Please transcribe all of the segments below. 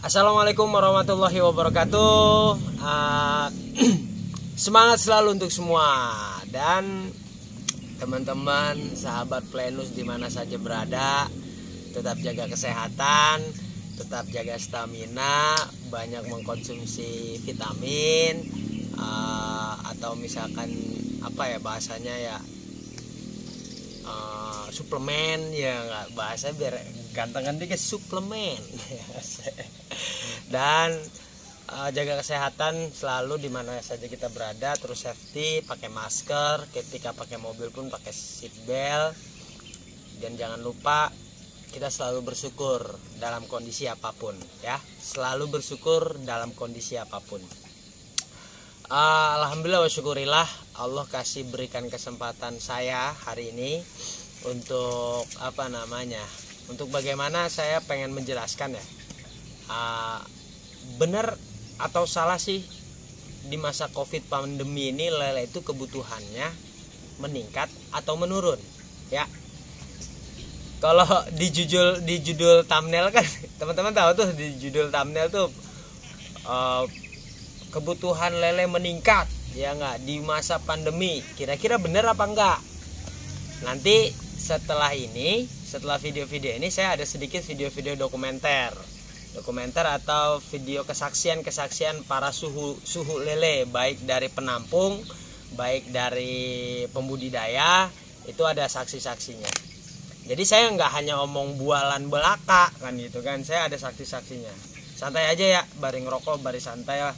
Assalamualaikum warahmatullahi wabarakatuh. Semangat selalu untuk semua. Dan teman-teman, sahabat Plenus dimana saja berada, tetap jaga kesehatan, tetap jaga stamina, banyak mengkonsumsi vitamin, atau misalkan apa ya bahasanya ya, suplemen ya, nggak bahasa biar gantengan dikit, suplemen. Dan jaga kesehatan selalu di mana saja kita berada, terus safety, pakai masker, ketika pakai mobil pun pakai seat belt, dan jangan lupa kita selalu bersyukur dalam kondisi apapun ya, selalu bersyukur dalam kondisi apapun. Alhamdulillah wa syukurillah, Allah kasih berikan kesempatan saya hari ini untuk untuk bagaimana saya pengen menjelaskan ya, benar atau salah sih di masa COVID pandemi ini lele itu kebutuhannya meningkat atau menurun ya. Kalau di judul thumbnail kan teman-teman tahu tuh, di judul thumbnail tuh kebutuhan lele meningkat ya nggak di masa pandemi. Kira-kira benar apa enggak? Nanti setelah video-video ini saya ada sedikit video-video dokumenter atau video kesaksian para suhu lele, baik dari penampung, baik dari pembudidaya, itu ada saksi-saksinya. Jadi saya nggak hanya omong bualan belaka kan gitu kan, saya ada saksi-saksinya. Santai aja ya, bari ngerokok, bari santai ya.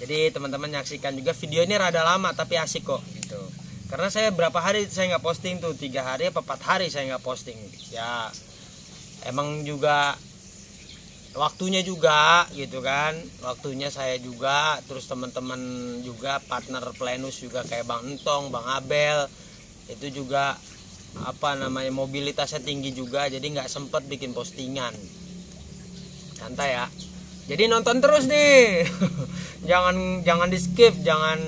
Jadi teman-teman nyaksikan juga, video ini rada lama tapi asik kok gitu. Karena saya berapa hari saya nggak posting tuh, 3 hari apa 4 hari saya nggak posting ya, emang juga waktunya juga gitu kan, waktunya saya juga, terus teman-teman juga, partner Plenus juga kayak Bang Entong, Bang Abel itu juga mobilitasnya tinggi juga, jadi nggak sempet bikin postingan. Santai ya, jadi nonton terus nih. jangan di skip, jangan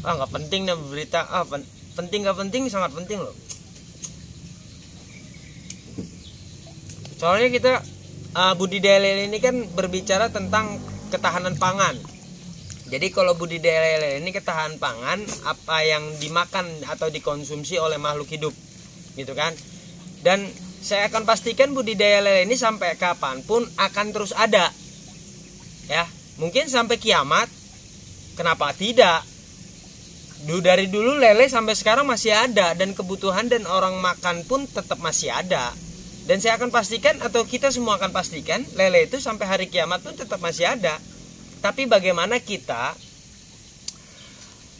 nggak penting nih berita, penting nggak penting, sangat penting loh. Soalnya kita budidaya lele ini kan berbicara tentang ketahanan pangan. Jadi kalau budidaya lele ini ketahanan pangan, apa yang dimakan atau dikonsumsi oleh makhluk hidup gitu kan. Dan saya akan pastikan budidaya lele ini sampai kapanpun akan terus ada ya, mungkin sampai kiamat. Kenapa tidak? Dari dulu lele sampai sekarang masih ada, dan kebutuhan dan orang makan pun tetap masih ada. Dan saya akan pastikan, atau kita semua akan pastikan, lele itu sampai hari kiamat pun tetap masih ada. Tapi bagaimana kita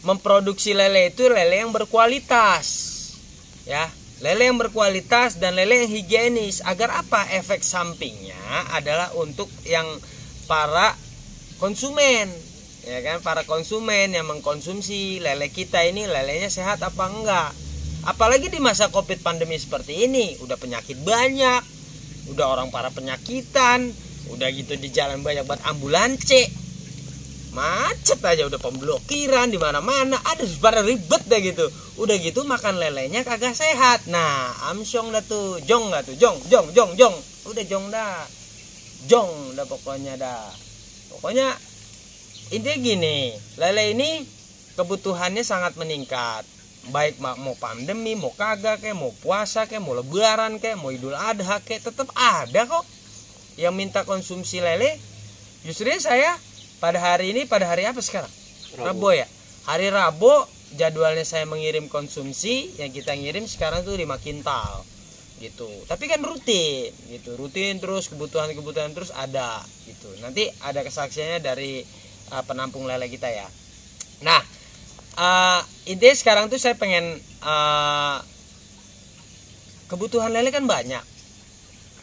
memproduksi lele itu, lele yang berkualitas ya, lele yang berkualitas dan lele yang higienis. Agar apa? Efek sampingnya adalah untuk yang para konsumen ya kan, para konsumen yang mengkonsumsi lele kita ini, lelenya sehat apa enggak. Apalagi di masa COVID pandemi seperti ini, udah penyakit banyak, udah orang para penyakitan, udah gitu di jalan banyak banget ambulance, macet aja, udah pemblokiran di mana-mana, ada pada ribet deh gitu. Udah gitu makan lelenya kagak sehat. Nah, amsyong dah tuh, jong dah tuh, jong, udah jong dah pokoknya dah. Pokoknya intinya gini, lele ini kebutuhannya sangat meningkat. Baik mau pandemi, mau kagak kayak, mau puasa kayak, mau lebaran kayak, mau Idul Adha kayak, tetap ada kok yang minta konsumsi lele. Justru saya pada hari ini, pada hari apa sekarang? Rabu ya. Hari Rabu jadwalnya saya mengirim konsumsi, yang kita ngirim sekarang tuh 5 kintal gitu. Tapi kan rutin gitu, rutin terus, kebutuhan terus ada gitu. Nanti ada kesaksiannya dari penampung lele kita ya. Nah, intinya sekarang tuh saya pengen, kebutuhan lele kan banyak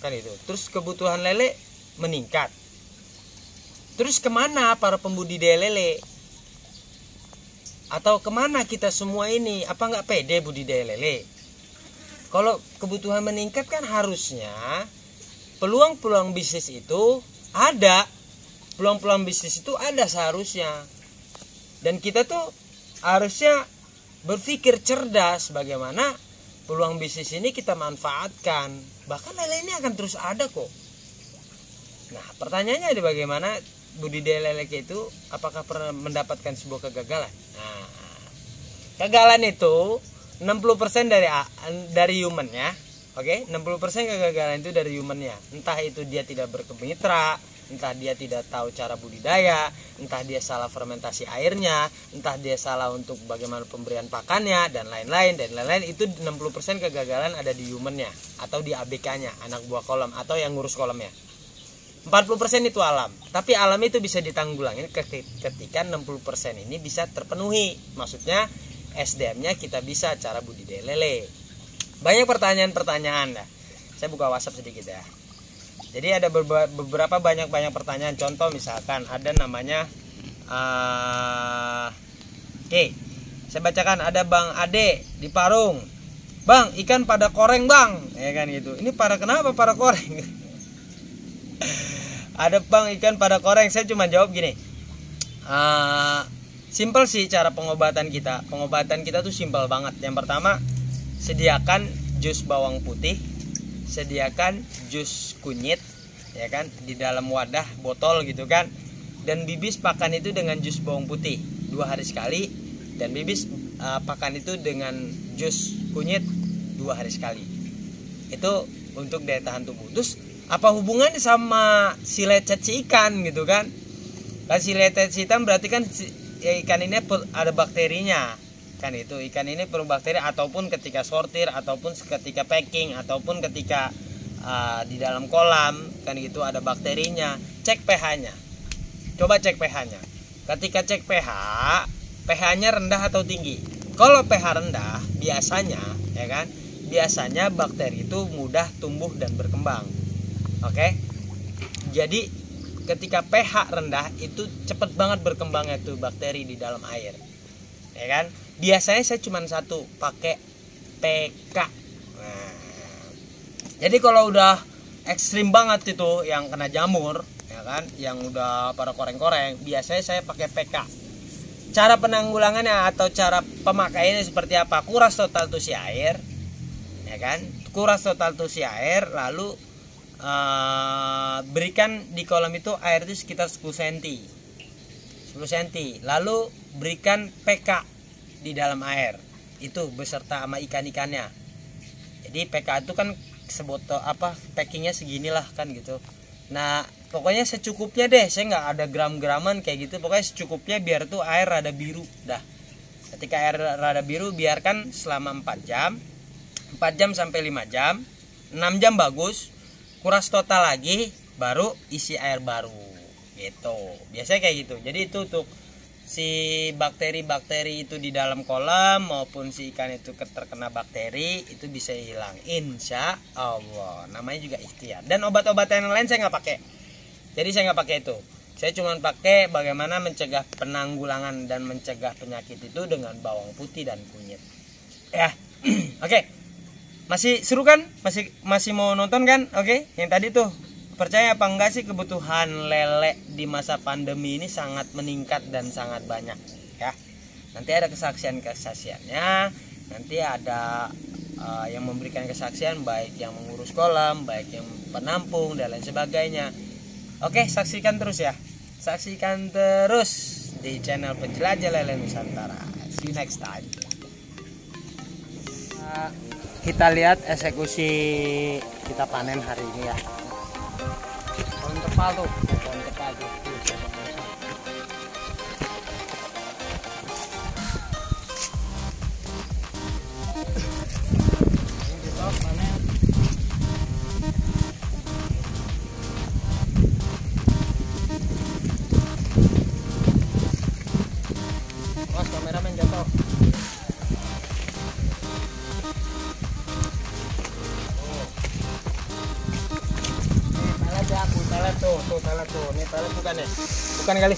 kan itu, terus kebutuhan lele meningkat, terus kemana para pembudidaya lele, atau kemana kita semua ini? Apa nggak pede budidaya lele? Kalau kebutuhan meningkat kan harusnya peluang-peluang bisnis itu ada, peluang-peluang bisnis itu ada seharusnya. Dan kita tuh harusnya berpikir cerdas bagaimana peluang bisnis ini kita manfaatkan. Bahkan lele ini akan terus ada kok. Nah, pertanyaannya ada bagaimana budidaya lele itu apakah pernah mendapatkan sebuah kegagalan? Nah, kegagalan itu 60% dari humannya. Oke, 60% kegagalan itu dari humannya. Entah itu dia tidak berkemitra, entah dia tidak tahu cara budidaya, entah dia salah fermentasi airnya, entah dia salah untuk bagaimana pemberian pakannya, dan lain-lain. Itu 60% kegagalan ada di humannya atau di ABK-nya, anak buah kolam atau yang ngurus kolamnya. 40% itu alam. Tapi alam itu bisa ditanggulangi ketika 60% ini bisa terpenuhi. Maksudnya SDM-nya kita bisa cara budidaya lele. Banyak pertanyaan-pertanyaan ya. Saya buka WhatsApp sedikit ya. Jadi ada beberapa banyak pertanyaan. Contoh misalkan ada namanya oke, saya bacakan. Ada Bang Ade di Parung. Bang, ikan pada koreng bang, ya kan gitu. Ini kenapa pada koreng? Ada Bang, ikan pada koreng. Saya cuma jawab gini. Simple sih cara pengobatan kita. Pengobatan kita tuh simple banget. Yang pertama, sediakan jus bawang putih, sediakan jus kunyit, ya kan, di dalam wadah botol gitu kan, dan bibis pakan itu dengan jus bawang putih 2 hari sekali, dan bibis pakan itu dengan jus kunyit 2 hari sekali. Itu untuk daya tahan tubuh. Terus apa hubungannya sama si lecet si ikan gitu kan? Kan si lecet si ikan berarti kan ikan ini ada bakterinya. Kan itu ikan ini perlu bakteri, ataupun ketika sortir, ataupun ketika packing, ataupun ketika di dalam kolam kan gitu ada bakterinya. Cek pH-nya, coba cek pH-nya. Ketika cek pH-nya rendah atau tinggi. Kalau pH rendah biasanya, ya kan, biasanya bakteri itu mudah tumbuh dan berkembang. Oke, jadi ketika pH rendah itu cepet banget berkembangnya tuh bakteri di dalam air, ya kan. Biasanya saya cuma satu, pakai PK. Nah, jadi kalau udah ekstrim banget itu yang kena jamur, ya kan, yang udah pada koreng-koreng, biasanya saya pakai PK. Cara penanggulangannya atau cara pemakaiannya seperti apa? Kuras total tusi air, ya kan, kuras total tusi air, lalu berikan di kolam itu air itu sekitar 10 cm, lalu berikan PK di dalam air itu beserta sama ikan-ikannya. Jadi PK itu kan sebotol packingnya seginilah kan gitu. Nah pokoknya secukupnya deh, saya nggak ada gram-graman kayak gitu. Pokoknya secukupnya biar tuh air rada biru dah. Ketika air rada biru biarkan selama 4 jam sampai 5 jam, 6 jam bagus. Kuras total lagi, baru isi air baru gitu. Biasanya kayak gitu. Jadi itu untuk si bakteri-bakteri itu di dalam kolam maupun si ikan itu terkena bakteri itu bisa hilang, insya Allah. Namanya juga ikhtiar. Dan obat-obatan yang lain saya nggak pakai. Jadi saya nggak pakai itu. Saya cuma pakai bagaimana mencegah penanggulangan dan mencegah penyakit itu dengan bawang putih dan kunyit. Ya, oke. Masih seru kan? Masih mau nonton kan? Oke. Yang tadi tuh, percaya apa enggak sih kebutuhan lele di masa pandemi ini sangat meningkat dan sangat banyak ya. Nanti ada kesaksiannya, nanti ada yang memberikan kesaksian, baik yang mengurus kolam, baik yang penampung dan lain sebagainya. Oke, saksikan terus ya. Saksikan terus di channel Penjelajah Lele Nusantara. See you next time. Kita lihat eksekusi kita panen hari ini ya. Pohon kepal tuh. Awas kameramen jatuh. Pelet tuh. Ini pelet bukan ya? Bukan kali.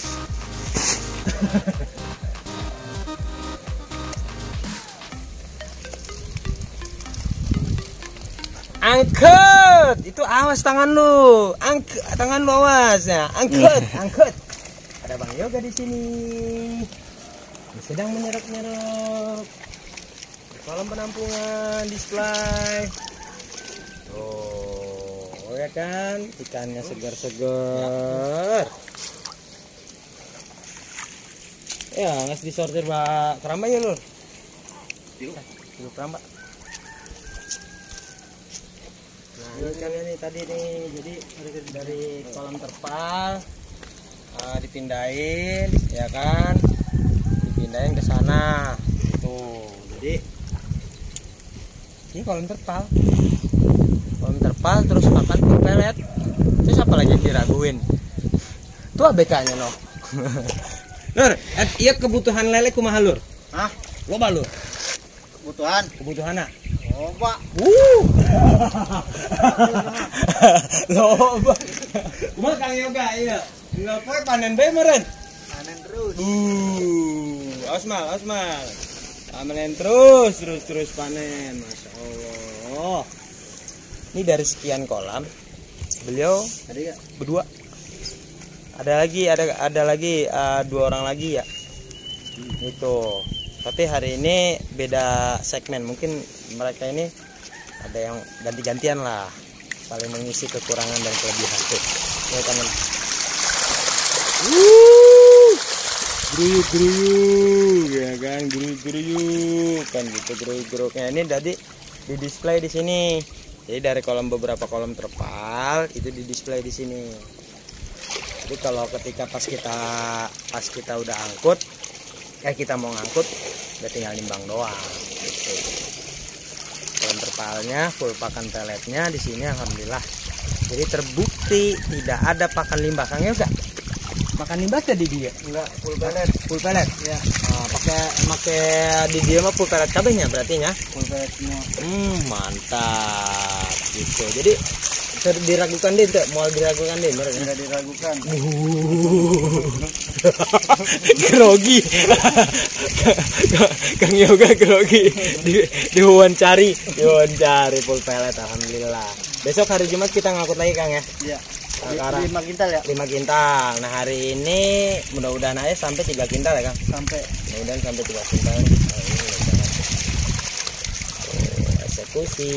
Angkut. Itu awas tangan lu. Tangan lu awas ya. Angkut. Ada Bang Yoga di sini. Sedang menyerok-nyerok. Kolam penampungan display. Tuh. ya kan, ikannya segar-segar. Ya, nggak disortir Pak keramba ya lur. Yuk keramba. Nah ini ikannya nih tadi nih, jadi dari kolam terpal dipindahin, ya kan, dipindahin ke sana. Tuh, jadi ini kolam terpal terus makan full pelet. Terus apa lagi yang diraguin? Itu ABK-nya no. Lur, iya kebutuhan lele kumaha lur? Hah? Loba lur. Kebutuhanna. Loba. Loba. Kumaha Kang Yoga iya. Enggak poe panen bae meureun. Panen terus. Osmal. Panen terus panen. Masya Allah. Ini dari sekian kolam beliau Tadi ya? berdua. Ada lagi 2 orang lagi ya. Itu. Tapi hari ini beda segmen. Mungkin mereka ini ada yang ganti-gantian lah, saling mengisi kekurangan dan kelebihan tuh. Ya teman. Geruyuk ya kan, geruyuk kan gitu, geruyuknya ini tadi di display di sini. Jadi dari beberapa kolam terpal itu di display di sini. Jadi kalau ketika pas kita udah angkut, kita mau ngangkut, udah tinggal nimbang doang. Gitu. Kolam terpalnya full pakan peletnya di sini alhamdulillah. Jadi terbukti tidak ada pakan limbah. Kang Yoga, makan limbah tadi dia? Enggak, full pelet. Full pelet. Ya. Pakai di dia mah full pelet kabehnya berarti ya? Full pelet semua. Mantap gitu. Jadi diragukan deh, mau diragukan deh, Tidak diragukan. Grogi. Kang Yoga grogi. Diwawancari full pelet alhamdulillah. Besok hari Jumat kita ngangkut lagi Kang ya? Iya. 5 kintal ya? 5 kintal. Nah hari ini mudah-mudahan aja sampai 3 kintal ya Kang? Sampai. Mudah-mudahan sampai 3 kintal. Eksekusi.